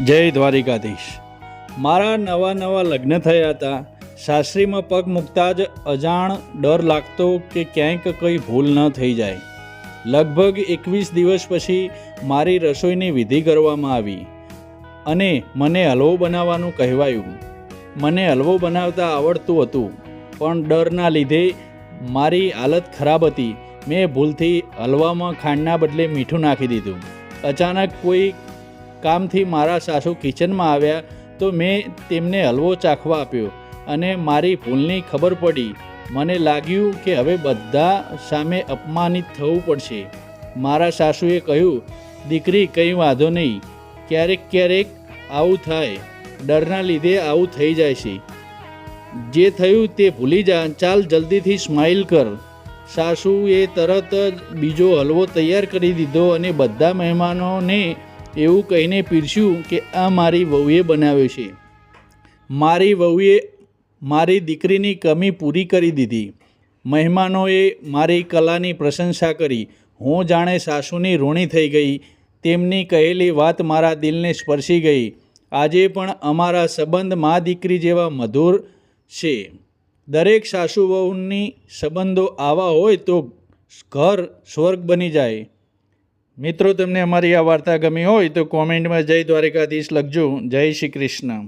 જય દ્વારિકાધીશ। મારા નવા લગ્ન થયા હતા। સાસરીમાં પગ મૂકતા જ અજાણ ડર લાગતો કે ક્યાંક કંઈ ભૂલ ન થઈ જાય। લગભગ 21 દિવસ પછી મારી રસોઈની વિધિ કરવામાં આવી અને મને હલવો બનાવવાનું કહેવાયું। મને હલવો બનાવતા આવડતું હતું, પણ ડરના લીધે મારી હાલત ખરાબ હતી। મેં ભૂલથી હલવામાં ખાંડના બદલે મીઠું નાખી દીધું। અચાનક કોઈ કામથી મારા સાસુ કિચનમાં આવ્યા તો મેં તેમને હલવો ચાખવા આપ્યો અને મારી ભૂલની ખબર પડી। મને લાગ્યું કે હવે બધા સામે અપમાનિત થવું પડશે। મારા સાસુએ કહ્યું, દીકરી કંઈ વાંધો નહીં, ક્યારેક આવું થાય, ડરના લીધે આવું થઈ જાય છે। જે થયું તે ભૂલી જા, ચાલ જલ્દીથી સ્માઇલ કર। સાસુએ તરત જ બીજો હલવો તૈયાર કરી દીધો અને બધા મહેમાનોને એવું કહીને પીરસ્યું કે આ મારી વહુએ બનાવ્યો છે। મારી વહુએ મારી દીકરીની કમી પૂરી કરી દીધી। મહેમાનોએ મારી કલાની પ્રશંસા કરી। હું જાણે સાસુની ઋણી થઈ ગઈ। તેમની કહેલી વાત મારા દિલને સ્પર્શી ગઈ। આજે પણ અમારા સંબંધ મા દીકરી જેવા મધુર છે। દરેક સાસુ વહુની સંબંધો આવા હોય તો ઘર સ્વર્ગ બની જાય। મિત્રો, તમને અમારી આ વાર્તા ગમી હોય તો કોમેન્ટમાં જય દ્વારિકાધીશ લખજો। જય શ્રી કૃષ્ણ।